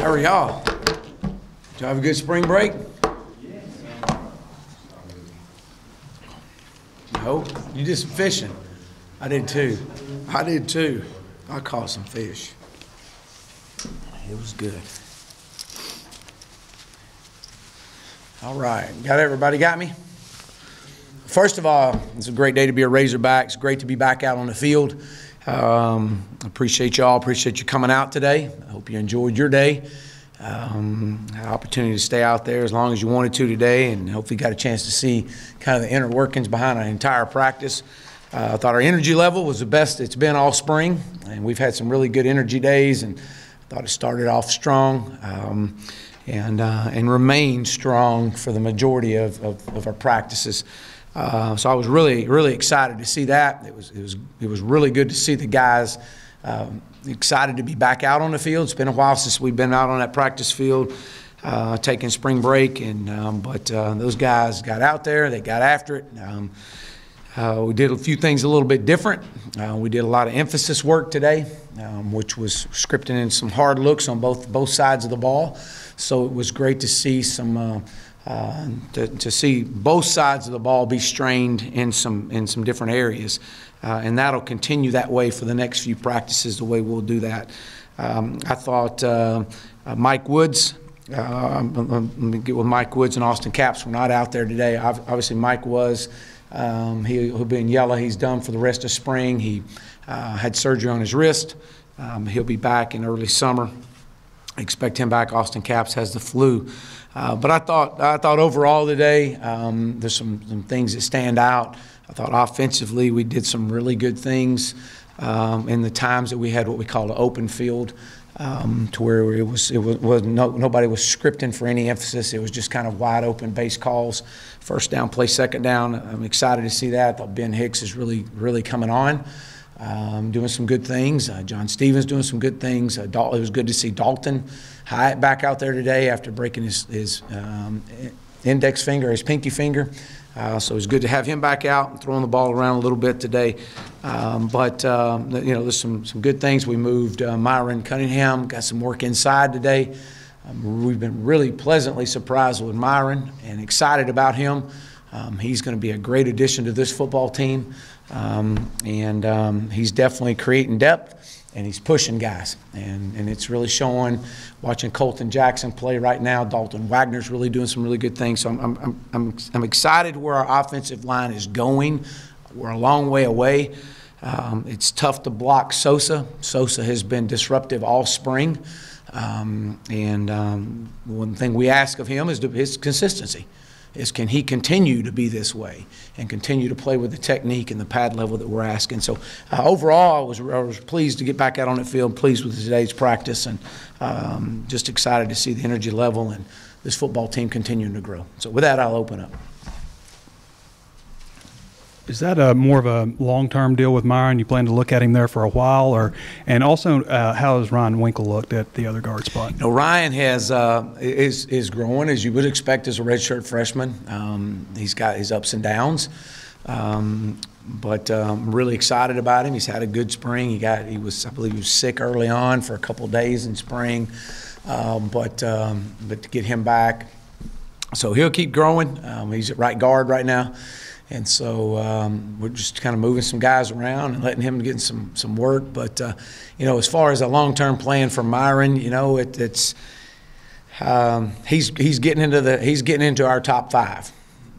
How are y'all? Did y'all have a good spring break? No? You did some fishing. I did too. I caught some fish. It was good. All right. Everybody got me? First of all, it's a great day to be a Razorback. It's great to be back out on the field. Appreciate y'all. Appreciate you coming out today. I hope you enjoyed your day. Had an opportunity to stay out there as long as you wanted to today, and hopefully got a chance to see kind of the inner workings behind an entire practice. I thought our energy level was the best it's been all spring, and we've had some really good energy days, and I thought it started off strong and remained strong for the majority of our practices. So I was really excited to see that. It was really good to see the guys excited to be back out on the field. It's been a while since we've been out on that practice field, taking spring break, and but those guys got out there. They got after it. We did a few things a little bit different. We did a lot of emphasis work today, which was scripting in some hard looks on both sides of the ball. So it was great to see some. To see both sides of the ball be strained in some different areas, and that'll continue that way for the next few practices. The way we'll do that, I thought Mike Woods. Let me get with Mike Woods and Austin Capps. We're not out there today. Obviously, Mike was. He'll be in yellow. He's done for the rest of spring. He had surgery on his wrist. He'll be back in early summer. I expect him back. Austin Capps has the flu. But I thought overall today there's some things that stand out. I thought offensively we did some really good things in the times that we had what we call an open field, to where nobody was scripting for any emphasis. It was just kind of wide open base calls, first down, play second down. I'm excited to see that. I thought Ben Hicks is really coming on. Doing some good things. John Stevens doing some good things. It was good to see Dalton Hyatt back out there today after breaking his index finger, his pinky finger. So it was good to have him back out and throwing the ball around a little bit today. But there's some good things. We moved Myron Cunningham, got some work inside today. We've been really pleasantly surprised with Myron and excited about him. He's going to be a great addition to this football team. He's definitely creating depth, and he's pushing guys, and it's really showing. Watching Colton Jackson play right now, Dalton Wagner's really doing some really good things. So I'm excited where our offensive line is going. We're a long way away. It's tough to block Sosa. Sosa has been disruptive all spring, one thing we ask of him is his consistency. Can he continue to be this way and continue to play with the technique and the pad level that we're asking? So overall, I was pleased to get back out on the field, pleased with today's practice, and just excited to see the energy level and this football team continuing to grow. So with that, I'll open up. Is that more of a long-term deal with Myron? You plan to look at him there for a while, and also how has Ryan Winkle looked at the other guard spot? Ryan is growing as you would expect as a redshirt freshman. He's got his ups and downs, but I'm really excited about him. He's had a good spring. I believe he was sick early on for a couple of days in spring, but to get him back, so he'll keep growing. He's at right guard right now. And so we're just kind of moving some guys around and letting him get some work. But as far as a long-term plan for Myron, he's getting into our top 5,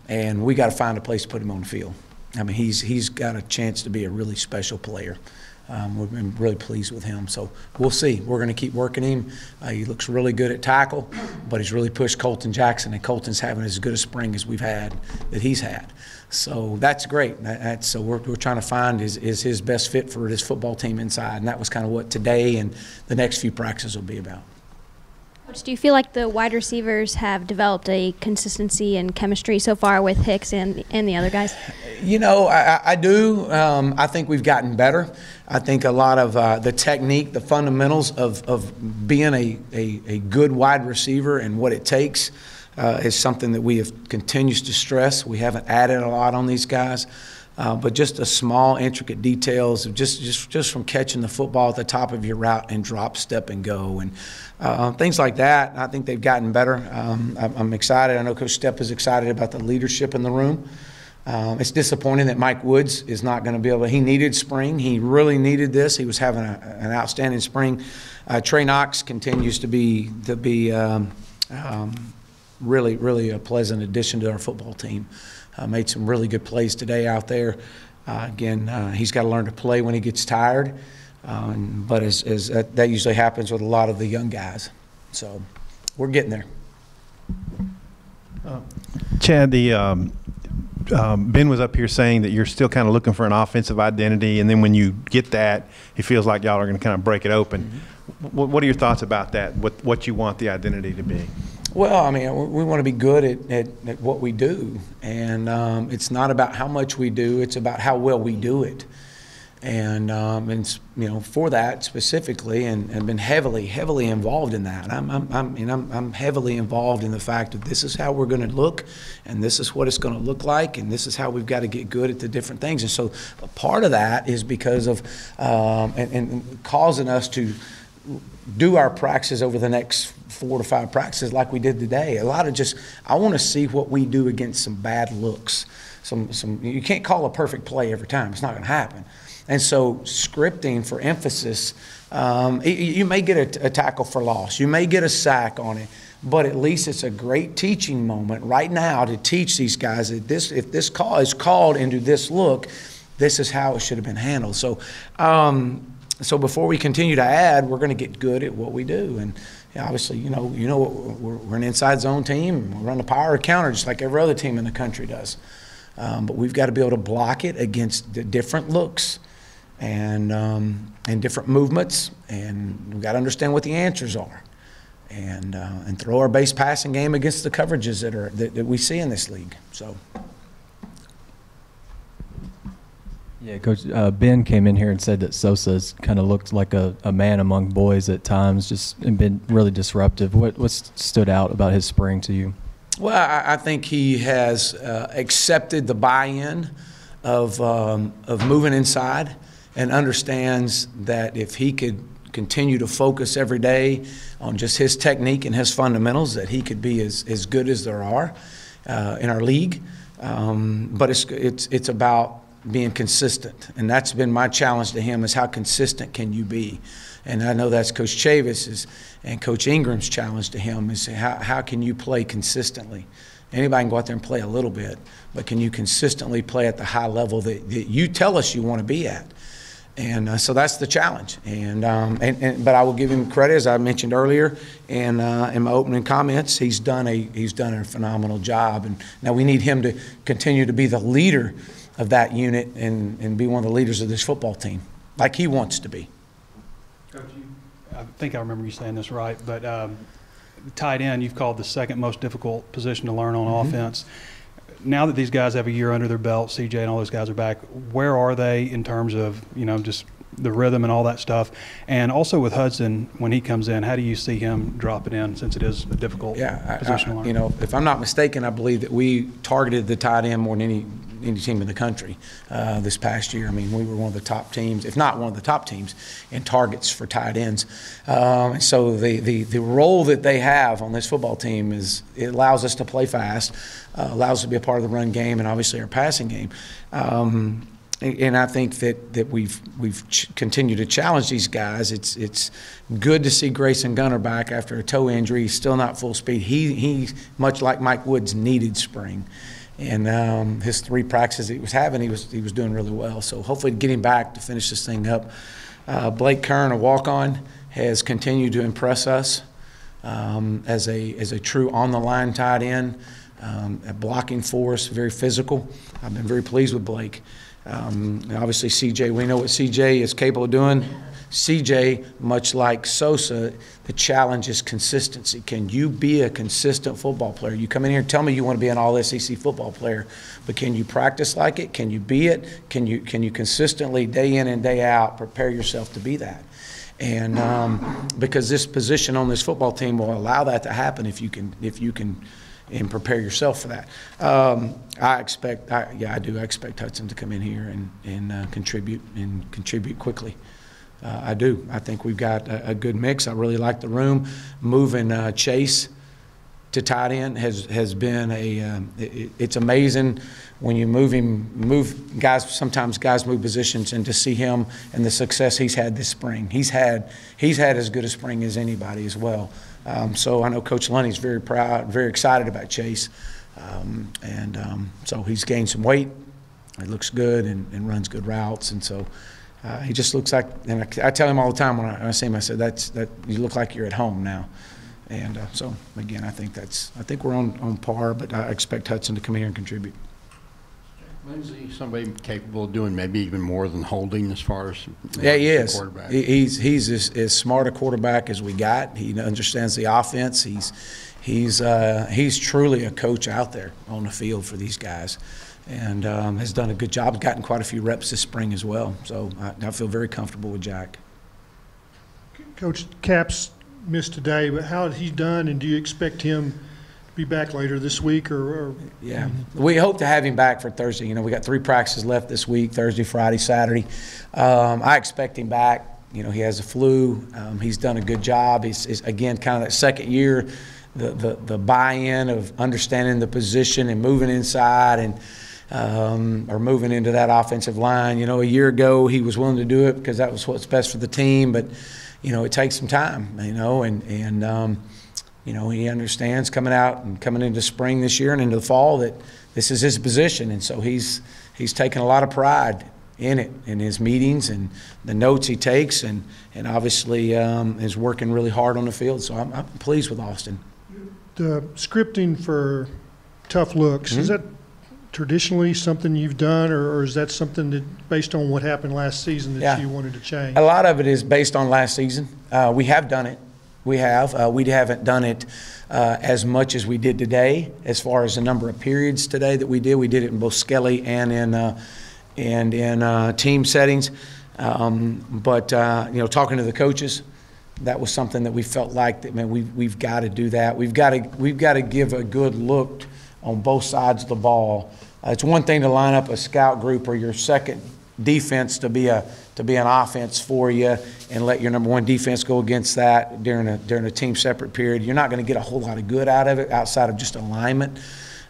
and we got to find a place to put him on the field. I mean, he's got a chance to be a really special player. We've been really pleased with him. So we'll see. We're going to keep working him. He looks really good at tackle, but he's really pushed Colton Jackson, and Colton's having as good a spring as he's had. So that's great. So we're trying to find is his best fit for this football team inside, and that was kind of what today and the next few practices will be about. Coach, do you feel like the wide receivers have developed a consistency and chemistry so far with Hicks and the other guys? I do. I think we've gotten better. I think a lot of the technique, the fundamentals of being a good wide receiver and what it takes is something that we have continues to stress. We haven't added a lot on these guys. but just the small, intricate details of just from catching the football at the top of your route and drop, step, and go, and things like that. I think they've gotten better. I'm excited. I know Coach Stepp is excited about the leadership in the room. It's disappointing that Mike Woods is not going to be able to. He needed spring. He really needed this. He was having an outstanding spring. Trey Knox continues to be really a pleasant addition to our football team. Made some really good plays today out there. Again, he's got to learn to play when he gets tired, but as that usually happens with a lot of the young guys. So we're getting there. Chad, Ben was up here saying that you're still kind of looking for an offensive identity, and then when you get that, he feels like y'all are going to kind of break it open. Mm-hmm. What are your thoughts about that, what you want the identity to be? Well, I mean, we want to be good at what we do, and it's not about how much we do, it's about how well we do it. And for that specifically, and been heavily involved in that. I'm heavily involved in the fact that this is how we're going to look, and this is what it's going to look like, and this is how we've got to get good at the different things. And so, a part of that is because of and causing us to do our practices over the next 4 to 5 practices like we did today. A lot of I want to see what we do against some bad looks. You can't call a perfect play every time. It's not going to happen. And so scripting for emphasis, you may get a tackle for loss. You may get a sack on it, but at least it's a great teaching moment right now to teach these guys that if this call is called into this look, this is how it should have been handled. So, so before we continue to add, we're going to get good at what we do. And obviously, we're an inside zone team. We run the power counter just like every other team in the country does. But we've got to be able to block it against the different looks and different movements, and we've got to understand what the answers are, and throw our base passing game against the coverages that we see in this league. So. Yeah, Coach, Ben came in here and said that Sosa's kind of looked like a man among boys at times, and been really disruptive. What stood out about his spring to you? Well, I think he has accepted the buy-in of moving inside, and understands that if he could continue to focus every day on just his technique and his fundamentals, that he could be as good as there are in our league. But it's about being consistent, and that's been my challenge to him: is how consistent can you be? And I know that's Coach Chavis and Coach Ingram's challenge to him is how can you play consistently? Anybody can go out there and play a little bit, but can you consistently play at the high level that you tell us you want to be at? And so that's the challenge. But I will give him credit, as I mentioned earlier, and in my opening comments, he's done a phenomenal job. And now we need him to continue to be the leader of that unit and be one of the leaders of this football team, like he wants to be. Coach, I think I remember you saying this right, but tight end you've called the second most difficult position to learn on offense. Now that these guys have a year under their belt, CJ and all those guys are back, where are they in terms of, just the rhythm and all that stuff? And also with Hudson, when he comes in, how do you see him dropping in, since it is a difficult position to learn? If I'm not mistaken, I believe that we targeted the tight end more than any team in the country this past year. I mean, we were one of the top teams, if not one of the top teams, in targets for tight ends. And so the role that they have on this football team it allows us to play fast, allows us to be a part of the run game, and obviously our passing game. And I think that we've continued to challenge these guys. It's good to see Grayson Gunner back after a toe injury. He's still not full speed. He much like Mike Woods, needed spring. And his 3 practices he was having, he was doing really well. So hopefully to get him back to finish this thing up. Blake Kern, a walk-on, has continued to impress us as a true on-the-line tight end, a blocking force, very physical. I've been very pleased with Blake. And obviously CJ, we know what CJ is capable of doing. CJ, much like Sosa, the challenge is consistency. Can you be a consistent football player? You come in here and tell me you want to be an all-SEC football player, but can you practice like it? Can you be it? Can you consistently, day in and day out, prepare yourself to be that? And because this position on this football team will allow that to happen if you can and prepare yourself for that. I do. I expect Hudson to come in here and contribute quickly. I do. I think we've got a good mix. I really like the room. Moving Chase to tight end has been it's amazing when you move guys. Sometimes guys move positions, and to see him and the success he's had this spring. He's had as good a spring as anybody as well. So I know Coach Lunny's very proud, very excited about Chase, so he's gained some weight. He looks good and runs good routes, and so he just looks like. And I tell him all the time when I see him, I said, "That you look like you're at home now." And so again, I think we're on par, but I expect Hudson to come here and contribute. Lindsey, somebody capable of doing maybe even more than holding as far as yeah, he is. Quarterback. He's as smart a quarterback as we got. He understands the offense. He's truly a coach out there on the field for these guys, and has done a good job. He's gotten quite a few reps this spring as well. So I feel very comfortable with Jack. Coach, Capps missed today, but how has he done, and do you expect him to be back later this week? Or Yeah, we hope to have him back for Thursday. You know, we got 3 practices left this week: Thursday, Friday, Saturday. I expect him back. You know, he has a flu. He's done a good job. He's again kind of that second year, the buy-in of understanding the position and moving inside and or moving into that offensive line. You know, a year ago he was willing to do it because that was what's best for the team, but you know, it takes some time, you know, and you know, he understands coming into spring this year and into the fall that this is his position, and so he's taken a lot of pride in it, in his meetings and the notes he takes, and obviously is working really hard on the field. So I'm pleased with Austin. the scripting for tough looks, is that traditionally something you've done, or is that something that, based on what happened last season, that you wanted to change? A lot of it is based on last season. We have done it. We have. We haven't done it as much as we did today, as far as the number of periods today that we did. We did it in both Skelly and in team settings. But you know, talking to the coaches, that was something that we felt like that, man, we've got to do that. We've got to give a good look on both sides of the ball. It's one thing to line up a scout group or your second defense to be an offense for you and let your number one defense go against that during a team separate period. You're not going to get a whole lot of good out of it outside of just alignment.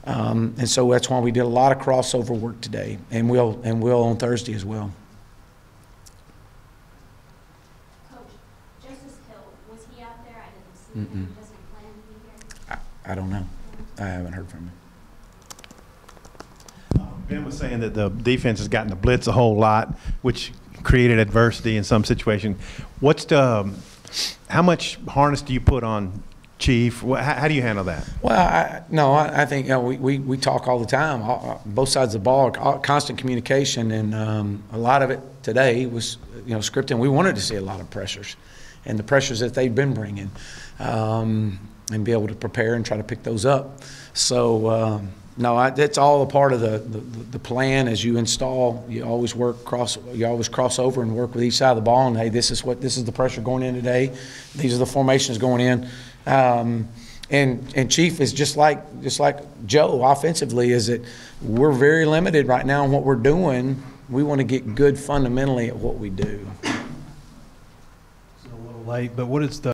And so that's why we did a lot of crossover work today, and we'll on Thursday as well. Coach, Justice Hill, was he out there? I didn't see him. Does he plan to be here? I don't know. I haven't heard from him. Ben was saying that the defense has gotten to blitz a whole lot, which created adversity in some situation. How much harness do you put on Chief? How do you handle that? Well, I think you know, we talk all the time, both sides of the ball, constant communication, and a lot of it today was, you know, scripting. We wanted to see a lot of pressures, and the pressures that they've been bringing, and be able to prepare and try to pick those up. So no, that's all a part of the plan. As you install, you always cross over and work with each side of the ball. And hey, this is the pressure going in today. These are the formations going in. And Chief is just like Joe offensively. Is that we're very limited right now in what we're doing. We want to get good fundamentally at what we do. It's a little late, but what is the